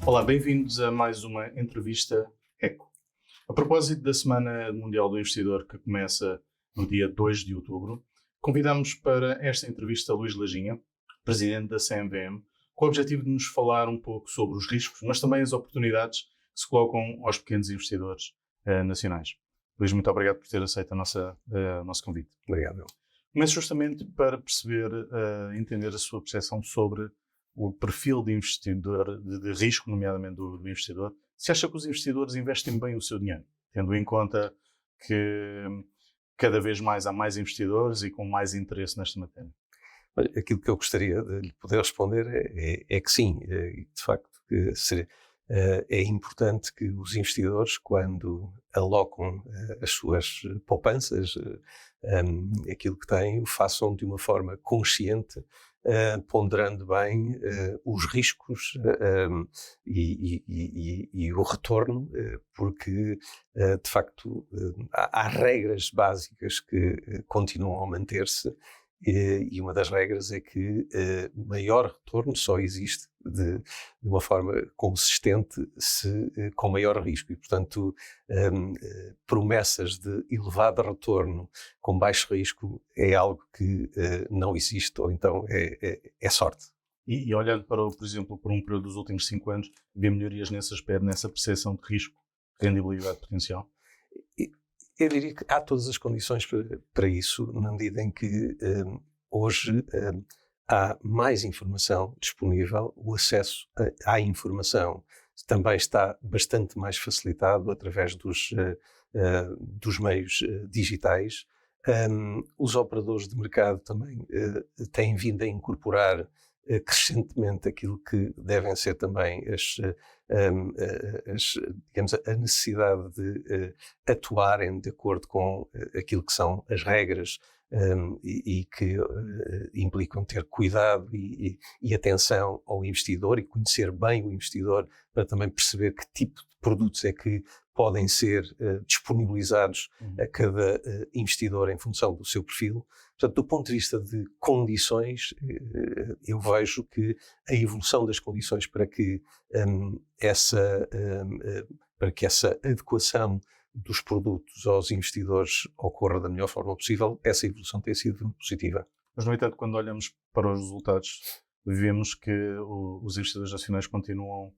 Olá, bem-vindos a mais uma entrevista ECO. A propósito da Semana Mundial do Investidor, que começa no dia 2 de outubro, convidamos para esta entrevista Luís Lajinha, presidente da CMVM, com o objetivo de nos falar um pouco sobre os riscos, mas também as oportunidades que se colocam aos pequenos investidores nacionais. Luís, muito obrigado por ter aceito o nosso convite. Obrigado. Começo justamente para perceber, entender a sua percepção sobre o perfil de investidor, de risco, nomeadamente do investidor. Se acha que os investidores investem bem o seu dinheiro, tendo em conta que cada vez mais há mais investidores e com mais interesse nesta matéria? Olha, aquilo que eu gostaria de lhe poder responder é que sim. De facto, é importante que os investidores, quando alocam as suas poupanças, aquilo que têm, o façam de uma forma consciente, ponderando bem os riscos e o retorno, porque de facto há regras básicas que continuam a manter-se, e uma das regras é que maior retorno só existe de uma forma consistente com maior risco, e portanto promessas de elevado retorno com baixo risco é algo que não existe, ou então é sorte. E olhando para, por exemplo, por um período dos últimos 5 anos, vê melhorias nesse aspecto, nessa percepção de risco, rendibilidade potencial? Eu diria que há todas as condições para isso, na medida em que hoje há mais informação disponível, o acesso à informação também está bastante mais facilitado através dos meios digitais. Os operadores de mercado também têm vindo a incorporar crescentemente aquilo que devem ser também digamos, a necessidade de atuarem de acordo com aquilo que são as regras e que implicam ter cuidado e atenção ao investidor, e conhecer bem o investidor para também perceber que tipo de produtos é que podem ser disponibilizados a cada investidor em função do seu perfil. Portanto, do ponto de vista de condições, eu vejo que a evolução das condições para que essa adequação dos produtos aos investidores ocorra da melhor forma possível, essa evolução tem sido muito positiva. Mas, no entanto, quando olhamos para os resultados, vemos que os investidores nacionais continuam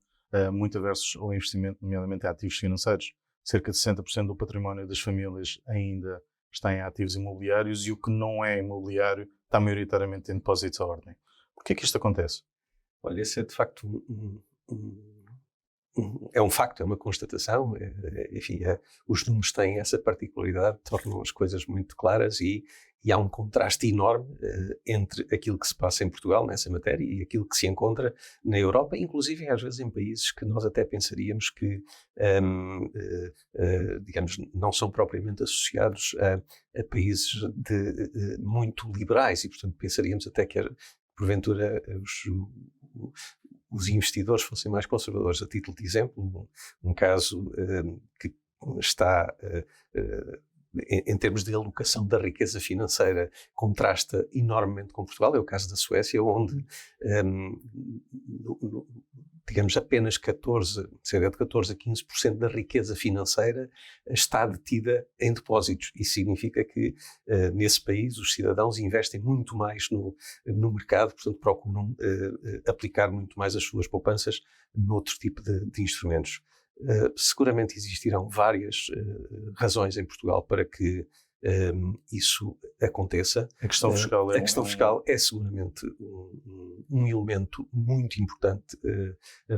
muito aversos ao investimento, nomeadamente em ativos financeiros. Cerca de 60% do património das famílias ainda está em ativos imobiliários, e o que não é imobiliário está maioritariamente em depósitos à ordem. Por que é que isto acontece? Olha, esse é de facto é um facto, é uma constatação. Enfim, os números têm essa particularidade, tornam as coisas muito claras, e há um contraste enorme entre aquilo que se passa em Portugal nessa matéria e aquilo que se encontra na Europa, inclusive às vezes em países que nós até pensaríamos que, digamos, não são propriamente associados a países muito liberais, e portanto pensaríamos até que porventura os investidores fossem mais conservadores. A título de exemplo, um caso que está, em termos de alocação da riqueza financeira, contrasta enormemente com Portugal, é o caso da Suécia, onde, digamos, apenas cerca de 14 a 15% da riqueza financeira está detida em depósitos. Isso significa que, nesse país, os cidadãos investem muito mais no mercado, portanto, procuram aplicar muito mais as suas poupanças noutro tipo de instrumentos. Seguramente existirão várias razões em Portugal para que isso aconteça. A questão fiscal é seguramente um elemento muito importante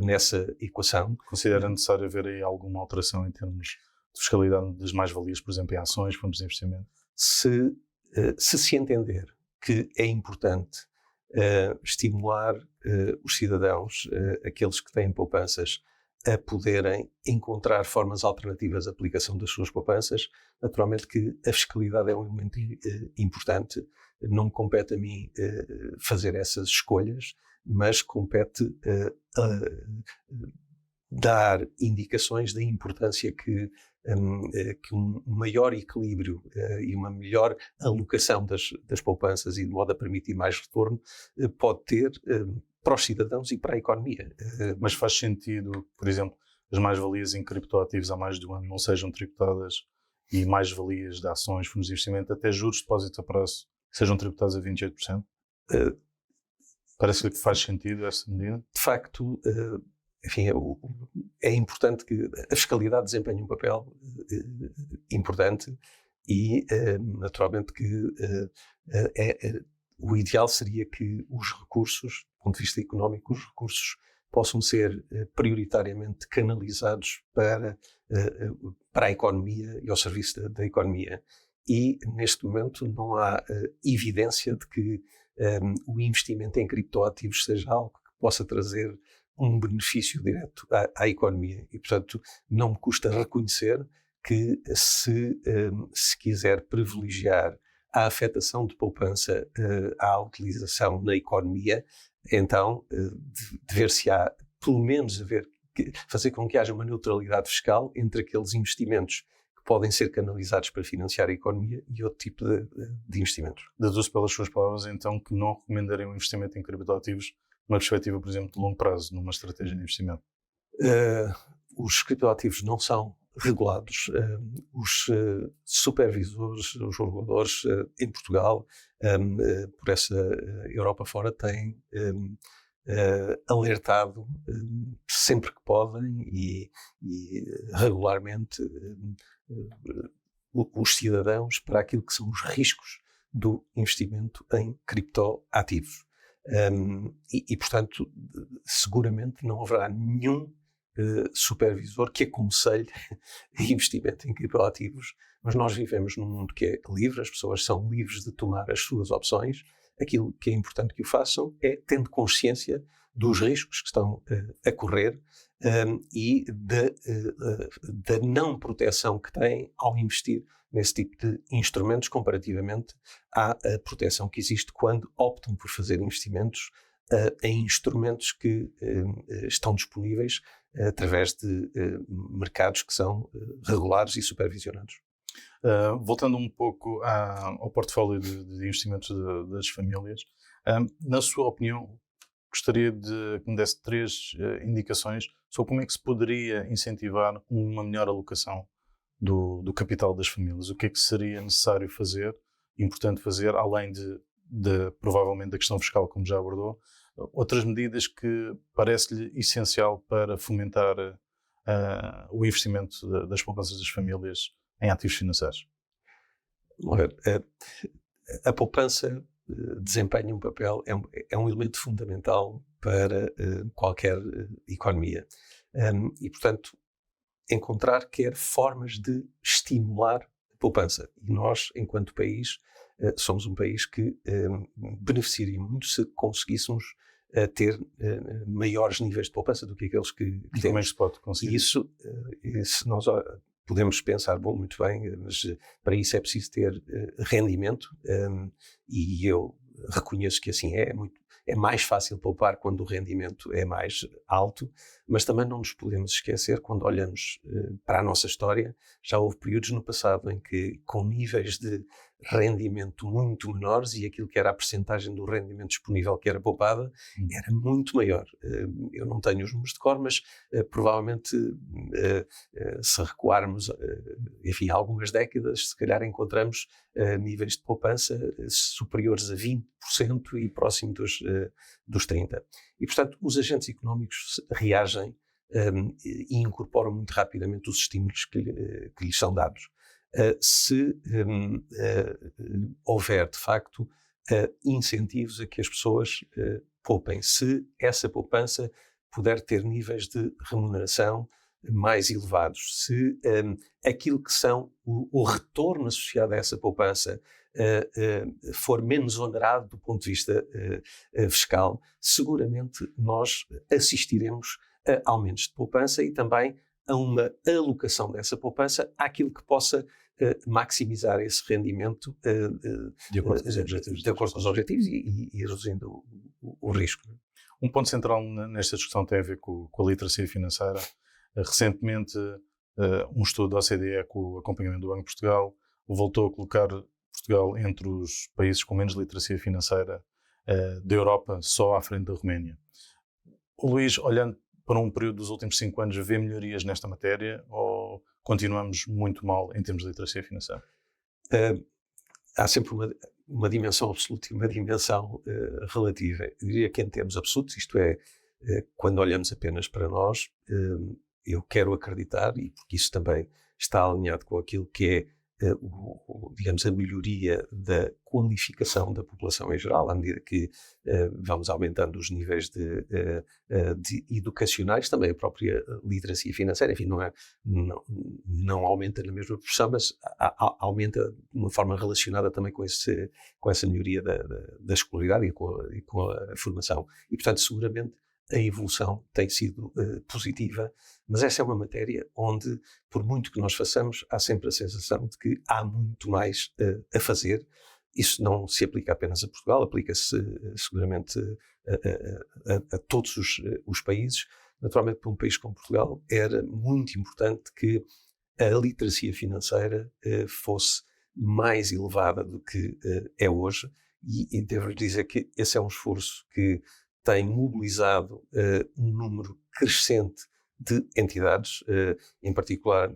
nessa equação. Considera necessário haver aí alguma alteração em termos de fiscalidade das mais-valias, por exemplo, em ações, fundos de investimento? Se entender que é importante estimular os cidadãos, aqueles que têm poupanças, a poderem encontrar formas alternativas de aplicação das suas poupanças, naturalmente que a fiscalidade é um elemento importante. Não me compete a mim fazer essas escolhas, mas compete dar indicações da importância que um maior equilíbrio e uma melhor alocação das poupanças e de modo a permitir mais retorno pode ter para os cidadãos e para a economia. Mas faz sentido, por exemplo, as mais-valias em criptoativos há mais de um ano não sejam tributadas e mais-valias de ações, fundos de investimento, até juros de depósito a prazo, sejam tributados a 28%? Parece-lhe que faz sentido essa medida? De facto, enfim, é importante que a fiscalidade desempenhe um papel importante e, naturalmente, que o ideal seria que os recursos, do ponto de vista económico, os recursos possam ser prioritariamente canalizados para a economia e ao serviço da economia. E, neste momento, não há evidência de que o investimento em criptoativos seja algo que possa trazer um benefício direto à economia. E, portanto, não me custa reconhecer que se quiser privilegiar a afetação de poupança à utilização na economia, então dever-se-á, pelo menos, fazer com que haja uma neutralidade fiscal entre aqueles investimentos que podem ser canalizados para financiar a economia e outro tipo de investimentos. Deduzo pelas suas palavras, então, que não recomendariam um investimento em criptoativos numa perspectiva, por exemplo, de longo prazo, numa estratégia de investimento? Os criptoativos não são regulados. Os supervisores, os reguladores em Portugal, por essa Europa fora, têm alertado sempre que podem e regularmente os cidadãos para aquilo que são os riscos do investimento em criptoativos. Portanto, seguramente não haverá nenhum supervisor que aconselhe investimento em criptoativos, mas nós vivemos num mundo que é livre, as pessoas são livres de tomar as suas opções. Aquilo que é importante que o façam é tendo consciência dos riscos que estão a correr e da não proteção que têm ao investir nesse tipo de instrumentos comparativamente à proteção que existe quando optam por fazer investimentos em instrumentos que estão disponíveis através de mercados que são regulados e supervisionados. Voltando um pouco ao portfólio de investimentos das famílias, na sua opinião, gostaria de que me desse 3 indicações sobre como é que se poderia incentivar uma melhor alocação do capital das famílias. O que é que seria necessário fazer, importante fazer, além de provavelmente da questão fiscal, como já abordou, outras medidas que parece-lhe essencial para fomentar o investimento das poupanças das famílias em ativos financeiros? A poupança desempenha um papel, é um elemento fundamental para qualquer economia. E, portanto, encontrar formas de estimular a poupança. E nós, enquanto país, somos um país que beneficiaria muito se conseguíssemos ter maiores níveis de poupança do que aqueles que temos. Como é que se pode conseguir? E isso nós podemos pensar, muito bem, mas para isso é preciso ter rendimento, e eu reconheço que assim é mais fácil poupar quando o rendimento é mais alto, mas também não nos podemos esquecer, quando olhamos para a nossa história, já houve períodos no passado em que, com níveis de rendimento muito menores, e aquilo que era a percentagem do rendimento disponível que era poupada era muito maior. Eu não tenho os números de cor, mas provavelmente se recuarmos enfim, algumas décadas, se calhar encontramos níveis de poupança superiores a 20% e próximo dos 30%. E, portanto, os agentes económicos reagem e incorporam muito rapidamente os estímulos que lhes são dados. Se houver, de facto, incentivos a que as pessoas poupem, se essa poupança puder ter níveis de remuneração mais elevados, se aquilo que são o retorno associado a essa poupança for menos onerado do ponto de vista fiscal, seguramente nós assistiremos a aumentos de poupança e também a uma alocação dessa poupança àquilo que possa maximizar esse rendimento de acordo com os objetivos, e reduzindo o risco. Um ponto central nesta discussão tem a ver com a literacia financeira. Recentemente, um estudo da OCDE com o acompanhamento do Banco de Portugal voltou a colocar Portugal entre os países com menos literacia financeira da Europa, só à frente da Roménia. O Luís, olhando para um período dos últimos 5 anos, vê melhorias nesta matéria ou continuamos muito mal em termos de literacia financeira? Há sempre uma dimensão absoluta e uma dimensão relativa. Eu diria que em termos absolutos, isto é, quando olhamos apenas para nós, eu quero acreditar, e porque isso também está alinhado com aquilo que é, digamos, a melhoria da qualificação da população em geral, à medida que vamos aumentando os níveis de educacionais, também a própria literacia financeira, enfim, não aumenta na mesma proporção, mas aumenta de uma forma relacionada também com essa melhoria da escolaridade e com a formação. E, portanto, seguramente a evolução tem sido positiva, mas essa é uma matéria onde, por muito que nós façamos, há sempre a sensação de que há muito mais a fazer. Isso não se aplica apenas a Portugal, aplica-se seguramente a todos os países. Naturalmente, para um país como Portugal, era muito importante que a literacia financeira fosse mais elevada do que é hoje, e devo dizer que esse é um esforço que tem mobilizado um número crescente de entidades, em particular,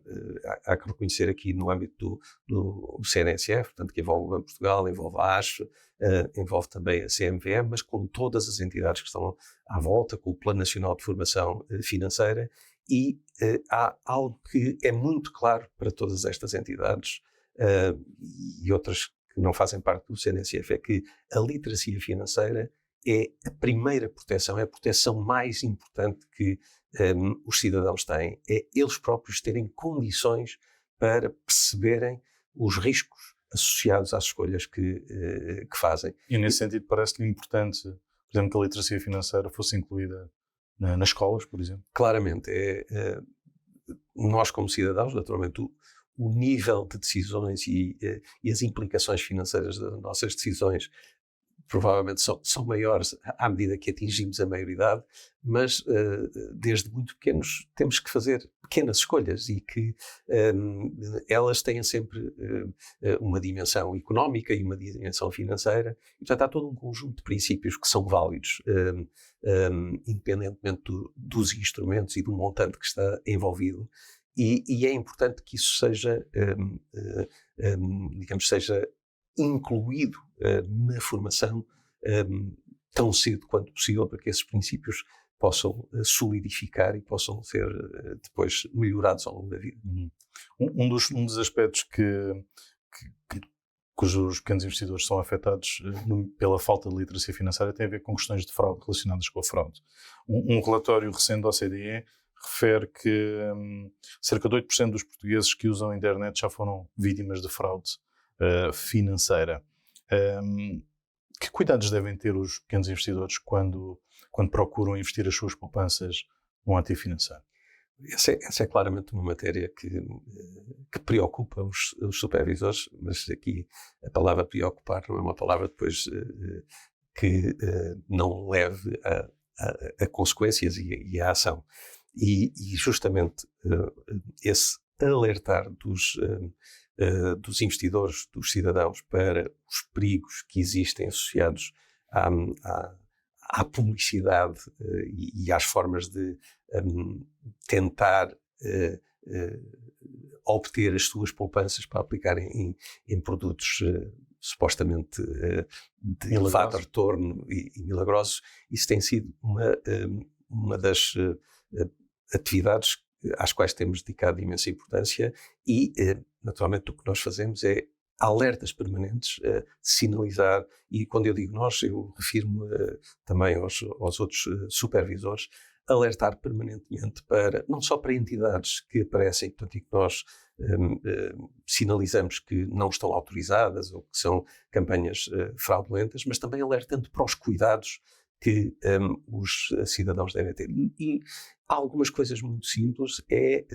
há que reconhecer aqui no âmbito do CNSF, portanto, que envolve o Banco de Portugal, envolve a ASF, envolve também a CMVM, mas com todas as entidades que estão à volta, com o Plano Nacional de Formação Financeira, e há algo que é muito claro para todas estas entidades e outras que não fazem parte do CNSF, é que a literacia financeira é a primeira proteção, é a proteção mais importante que os cidadãos têm. É eles próprios terem condições para perceberem os riscos associados às escolhas que fazem. E nesse sentido parece-lhe importante, por exemplo, que a literacia financeira fosse incluída nas escolas, por exemplo? Claramente. Nós como cidadãos, naturalmente, o nível de decisões e as implicações financeiras das nossas decisões provavelmente são maiores à medida que atingimos a maioridade, mas desde muito pequenos temos que fazer pequenas escolhas e que elas têm sempre uma dimensão económica e uma dimensão financeira, e portanto há todo um conjunto de princípios que são válidos, independentemente dos instrumentos e do montante que está envolvido, e é importante que isso seja, digamos, seja incluído na formação tão cedo quanto possível, para que esses princípios possam solidificar e possam ser depois melhorados ao longo da vida. Um dos aspectos cujos pequenos investidores são afetados pela falta de literacia financeira tem a ver com questões de fraude, relacionadas com a fraude. Um relatório recente da OCDE refere que cerca de 8% dos portugueses que usam a internet já foram vítimas de fraude financeira. Que cuidados devem ter os pequenos investidores quando procuram investir as suas poupanças num ativo financeiro? Essa é claramente uma matéria que preocupa os supervisores, mas aqui a palavra preocupar não é uma palavra depois que não leve a consequências e a ação. E justamente esse alertar dos investidores, dos cidadãos, para os perigos que existem associados à publicidade e às formas de tentar obter as suas poupanças para aplicar em produtos supostamente de elevado retorno e milagrosos. Isso tem sido uma das atividades às quais temos dedicado imensa importância e, naturalmente, o que nós fazemos é alertas permanentes, sinalizar, e quando eu digo nós, eu refiro-me também aos outros supervisores, alertar permanentemente não só para entidades que aparecem, portanto, e que nós sinalizamos que não estão autorizadas ou que são campanhas fraudulentas, mas também alertando para os cuidados que os cidadãos devem ter. E há algumas coisas muito simples,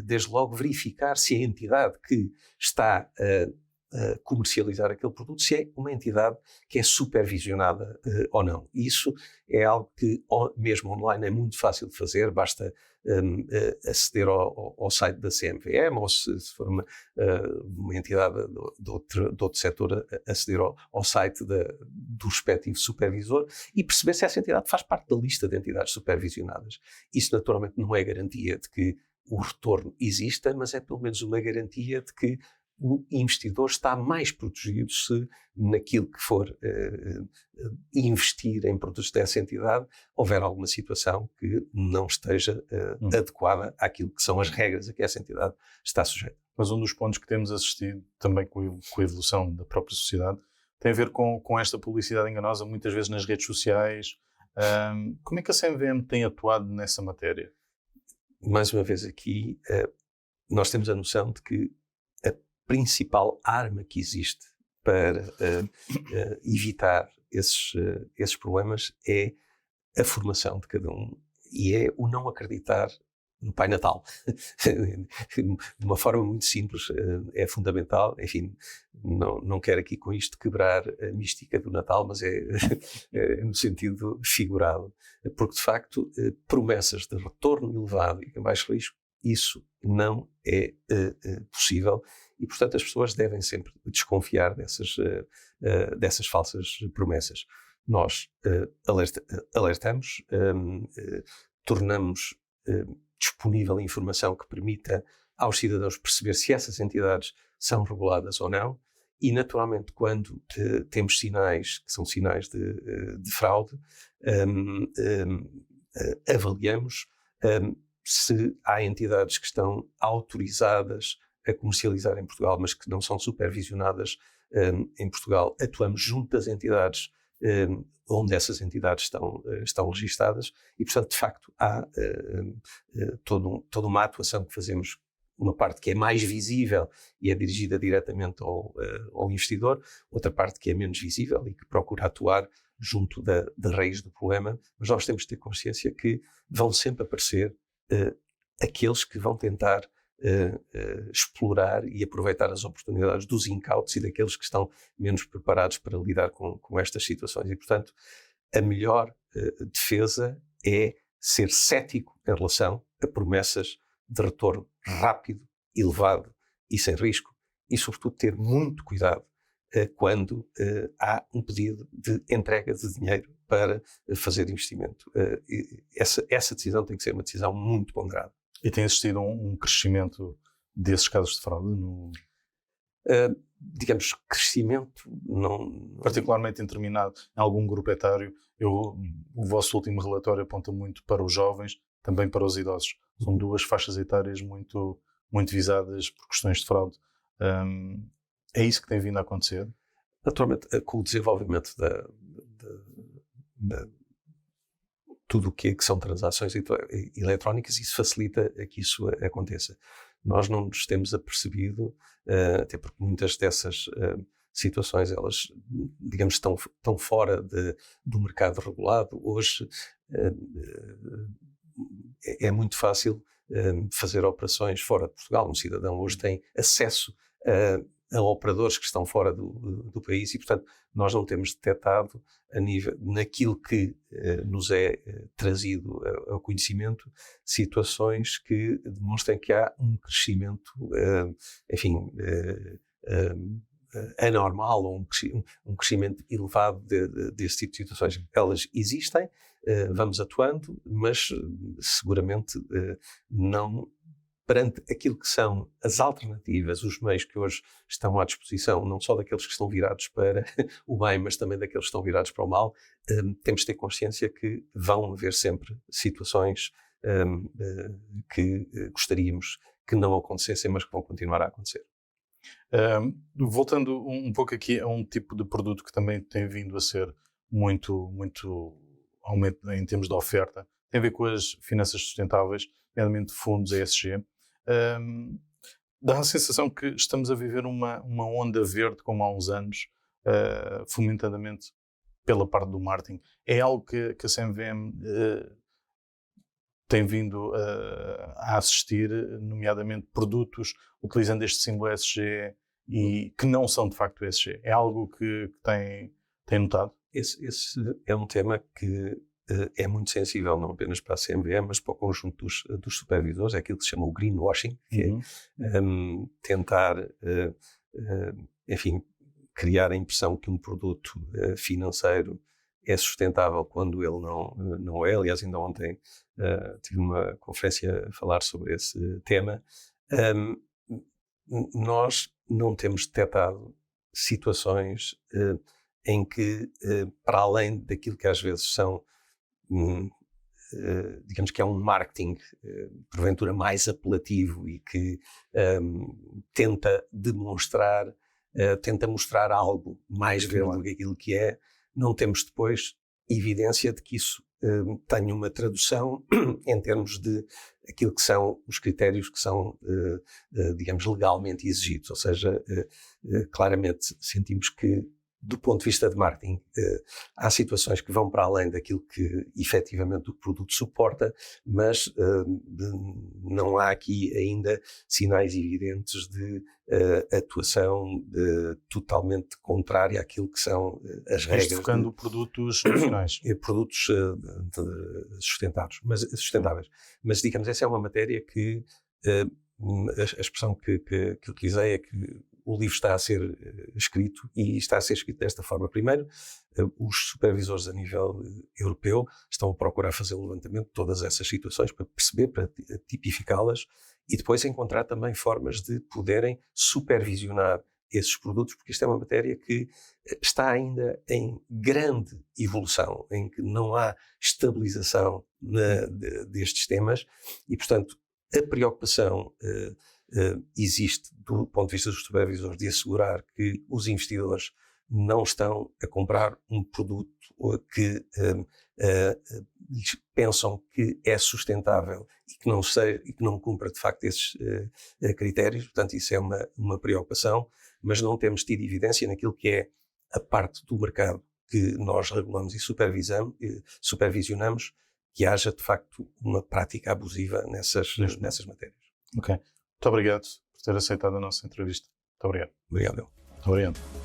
desde logo verificar se a entidade que está comercializar aquele produto, se é uma entidade que é supervisionada ou não. E isso é algo que, mesmo online, é muito fácil de fazer, basta aceder ao site da CMVM, ou se for uma entidade de outro setor, aceder ao site do respectivo supervisor e perceber se essa entidade faz parte da lista de entidades supervisionadas. Isso, naturalmente, não é garantia de que o retorno exista, mas é pelo menos uma garantia de que o investidor está mais protegido se naquilo que for investir em produtos dessa entidade houver alguma situação que não esteja adequada àquilo que são as regras a que essa entidade está sujeita. Mas um dos pontos que temos assistido também com a evolução da própria sociedade tem a ver com esta publicidade enganosa, muitas vezes nas redes sociais. Como é que a CMVM tem atuado nessa matéria? Mais uma vez aqui, nós temos a noção de que a principal arma que existe para evitar esses problemas é a formação de cada um e é o não acreditar no Pai Natal. De uma forma muito simples, é fundamental. Enfim, não quero aqui com isto quebrar a mística do Natal, mas é no sentido figurado. Porque, de facto, promessas de retorno elevado e com baixo risco, isso não é possível e, portanto, as pessoas devem sempre desconfiar dessas falsas promessas. Nós alertamos, tornamos disponível a informação que permita aos cidadãos perceber se essas entidades são reguladas ou não e, naturalmente, quando temos sinais que são sinais de fraude, avaliamos se há entidades que estão autorizadas a comercializar em Portugal, mas que não são supervisionadas em Portugal. Atuamos junto das entidades onde essas entidades estão registadas e, portanto, de facto, há toda uma atuação que fazemos, uma parte que é mais visível e é dirigida diretamente ao investidor, outra parte que é menos visível e que procura atuar junto da raiz do problema, mas nós temos de ter consciência que vão sempre aparecer aqueles que vão tentar explorar e aproveitar as oportunidades dos incautos e daqueles que estão menos preparados para lidar com estas situações. E, portanto, a melhor defesa é ser cético em relação a promessas de retorno rápido, elevado e sem risco e, sobretudo, ter muito cuidado quando há um pedido de entrega de dinheiro para fazer investimento. Essa decisão tem que ser uma decisão muito ponderada. E tem existido um crescimento desses casos de fraude? Digamos, crescimento não... Particularmente em algum grupo etário. O vosso último relatório aponta muito para os jovens, também para os idosos. São duas faixas etárias muito, muito visadas por questões de fraude. É isso que tem vindo a acontecer? Naturalmente, com o desenvolvimento tudo o que são transações eletrónicas, isso facilita que isso aconteça. Nós não nos temos apercebido, até porque muitas dessas situações, elas, digamos, estão fora do mercado regulado. Hoje é muito fácil fazer operações fora de Portugal. Um cidadão hoje tem acesso a operadores que estão fora do país e, portanto, nós não temos detectado naquilo que nos é trazido ao conhecimento situações que demonstrem que há um crescimento, enfim, anormal ou um crescimento elevado desse tipo de situações. Elas existem, vamos atuando, mas seguramente não perante aquilo que são as alternativas, os meios que hoje estão à disposição, não só daqueles que estão virados para o bem, mas também daqueles que estão virados para o mal, temos de ter consciência que vão haver sempre situações que gostaríamos que não acontecessem, mas que vão continuar a acontecer. Voltando um pouco aqui a um tipo de produto que também tem vindo a ser muito, muito aumento em termos de oferta, tem a ver com as finanças sustentáveis, nomeadamente fundos ESG. Dá a sensação que estamos a viver uma onda verde como há uns anos, fomentadamente pela parte do marketing. É algo que a CMVM tem vindo a assistir, nomeadamente produtos utilizando este símbolo ESG e que não são de facto ESG? É algo que tem notado? Esse é um tema que é muito sensível, não apenas para a CMVM, mas para o conjunto dos supervisores. É aquilo que se chama o greenwashing, que é tentar, enfim, criar a impressão que um produto financeiro é sustentável quando ele não é. Aliás, ainda ontem tive uma conferência a falar sobre esse tema. Nós não temos detectado situações em que, para além daquilo que às vezes são, digamos que é um marketing porventura mais apelativo e que tenta mostrar algo mais verde do que aquilo que é, não temos depois evidência de que isso tenha uma tradução em termos de aquilo que são os critérios que são, digamos, legalmente exigidos. Ou seja, claramente sentimos que, do ponto de vista de marketing, há situações que vão para além daquilo que efetivamente o produto suporta, mas não há aqui ainda sinais evidentes de atuação totalmente contrária àquilo que são as regras. Focando produtos nacionais. Produtos sustentáveis. Mas, digamos, essa é uma matéria que a expressão que utilizei é que o livro está a ser escrito e está a ser escrito desta forma. Primeiro, os supervisores a nível europeu estão a procurar fazer o levantamento de todas essas situações para perceber, para tipificá-las e depois encontrar também formas de poderem supervisionar esses produtos, porque isto é uma matéria que está ainda em grande evolução, em que não há estabilização destes temas e, portanto, a preocupação existe do ponto de vista dos supervisores de assegurar que os investidores não estão a comprar um produto que pensam que é sustentável e que não cumpra de facto esses critérios. Portanto, isso é uma preocupação, mas não temos tido evidência naquilo que é a parte do mercado que nós regulamos e supervisionamos, que haja de facto uma prática abusiva nessas matérias. Ok. Muito obrigado por ter aceitado a nossa entrevista. Muito obrigado. Obrigado. Muito obrigado.